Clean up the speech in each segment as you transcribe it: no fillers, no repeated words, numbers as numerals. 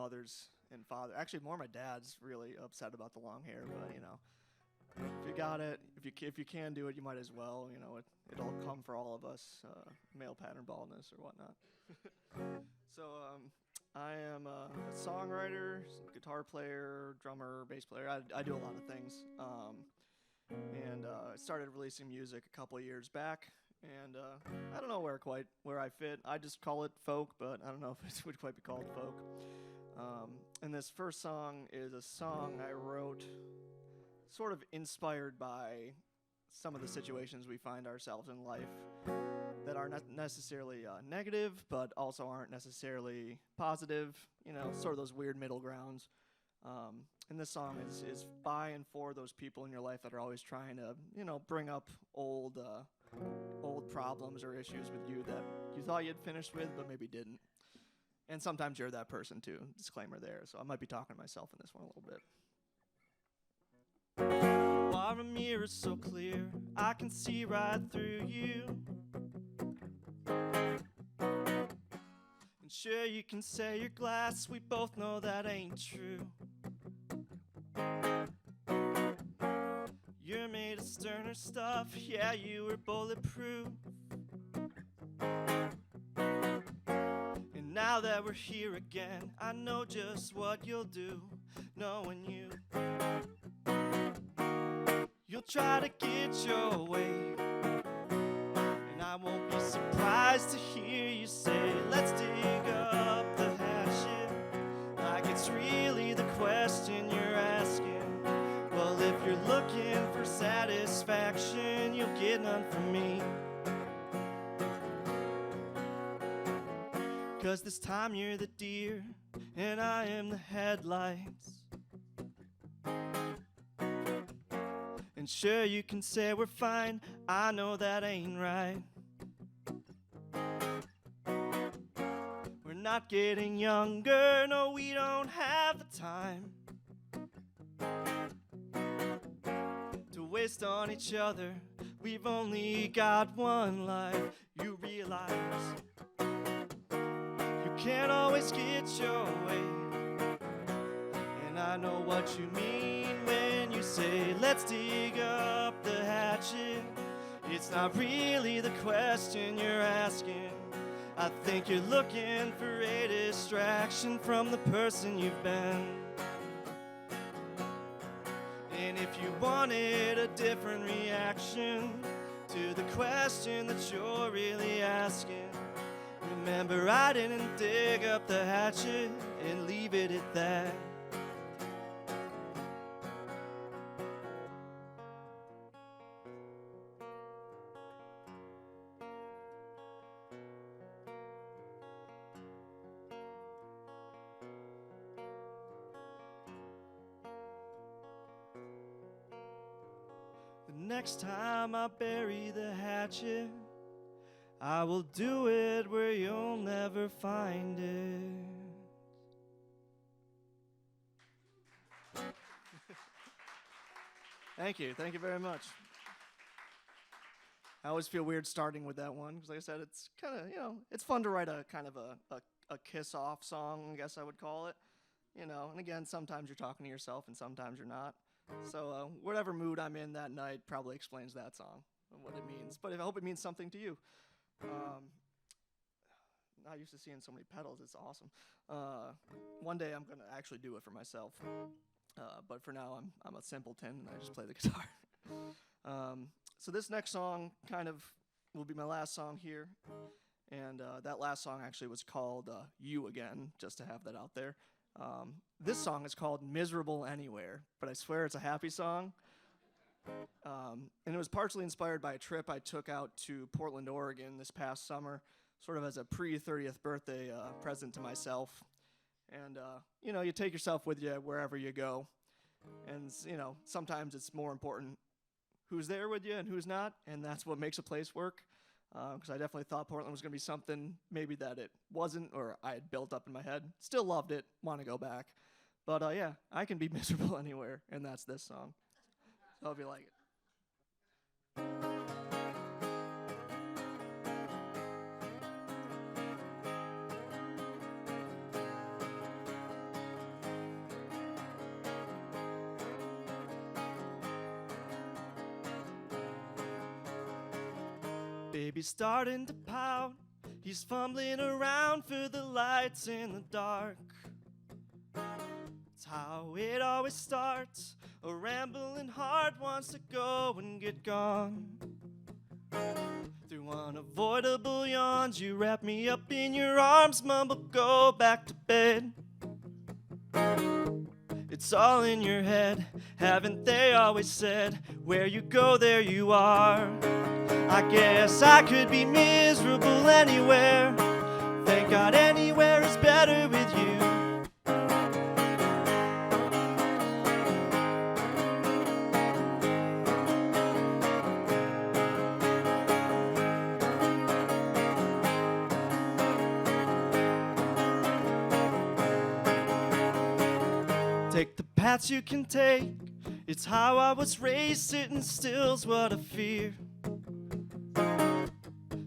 mothers and father. Actually, more my dad's really upset about the long hair, but if you got it, if you can do it, you might as well. It'll come for all of us, male pattern baldness or whatnot. So I am a songwriter, guitar player, drummer, bass player. I do a lot of things. And I started releasing music a couple of years back, and I don't know where I fit. I just call it folk, but I don't know if it would quite be called folk. And this first song is a song I wrote sort of inspired by some of the situations we find ourselves in life that are not necessarily negative, but also aren't necessarily positive, sort of those weird middle grounds. And this song is by and for those people in your life that are always trying to, bring up old problems or issues with you that you thought you'd finished with, but maybe didn't. And sometimes you're that person too. Disclaimer there. So I might be talking to myself in this one a little bit. While a mirror so clear, I can see right through you. And sure, you can say you're glass. We both know that ain't true. You're made of sterner stuff, yeah, you were bulletproof. And now that we're here again, I know just what you'll do, knowing you. You'll try to get your way, and I won't be surprised to hear you say, let's dig up the hatchet, like it's really the question you're asking. Well, if you're looking for satisfaction, you'll get none from me. 'Cause this time you're the deer, and I am the headlights. And sure, you can say we're fine, I know that ain't right. We're not getting younger, no, we don't have the time to waste on each other. We've only got one life. You realize you can't always get your way, and I know what you mean when you say let's dig up the hatchet. It's not really the question you're asking. I think you're looking for a distraction from the person you've been. And if you wanted a different reaction to the question that you're really asking, remember I didn't dig up the hatchet and leave it at that. The next time I bury the hatchet, I will do it where you'll never find it. Thank you very much. I always feel weird starting with that one, because like I said, it's kind of, it's fun to write a kind of a kiss-off song, I guess I would call it. And again, sometimes you're talking to yourself and sometimes you're not. So whatever mood I'm in that night probably explains that song and what it means. But I hope it means something to you. Not used to seeing so many pedals. It's awesome. One day I'm going to actually do it for myself. But for now, I'm a simpleton, and I just play the guitar. So this next song kind of will be my last song here. And that last song actually was called You Again, just to have that out there. This song is called Miserable Anywhere, but I swear it's a happy song. And it was partially inspired by a trip I took out to Portland, Oregon this past summer, sort of as a pre-30th birthday present to myself. And, you take yourself with you wherever you go. And, sometimes it's more important who's there with you and who's not, and that's what makes a place work. Because I definitely thought Portland was going to be something maybe that it wasn't, or I had built up in my head. Still loved it, want to go back. But, yeah, I can be miserable anywhere, and that's this song. So I hope you like it. Baby's starting to pout. He's fumbling around for the lights in the dark. It's how it always starts. A rambling heart wants to go and get gone. Through unavoidable yawns, you wrap me up in your arms, mumble, go back to bed. It's all in your head, haven't they always said, where you go, there you are. I guess I could be miserable anywhere. Thank God anywhere is better with you. Take the paths you can take. It's how I was raised, sitting still's what I fear.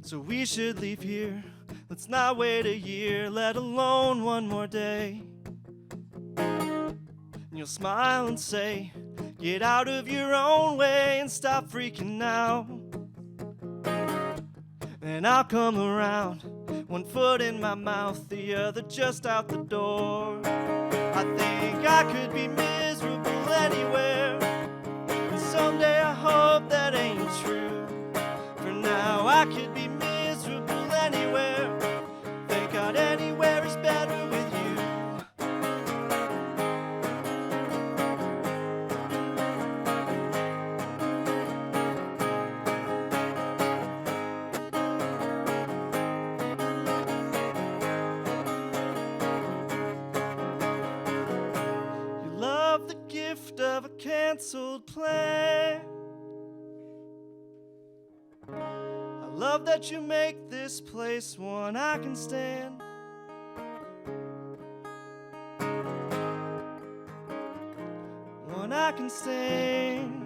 So we should leave here. Let's not wait a year, let alone one more day. And you'll smile and say, get out of your own way and stop freaking out. And I'll come around, one foot in my mouth, the other just out the door. I think I could be miserable anywhere, and someday I hope that ain't true. For now I could be miserable anywhere. Thank God anywhere is better with you. You love the gift of a canceled plan. I love that you make this place one I can stand. One I can stand.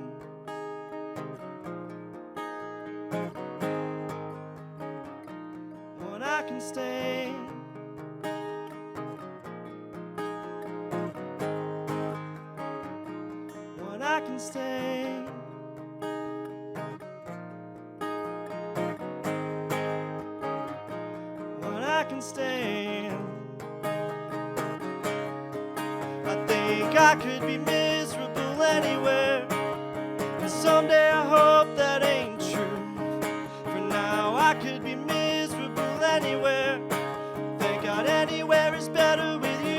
One I can stand. One I can stand. I can stand. I think I could be miserable anywhere, and someday I hope that ain't true. For now I could be miserable anywhere. Thank God anywhere is better with you.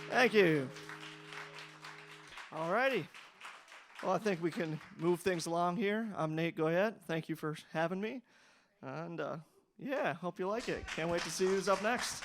Thank you. All righty. Well, I think we can move things along here. I'm Nate Goyette. Thank you for having me. And yeah, hope you like it. Can't wait to see who's up next.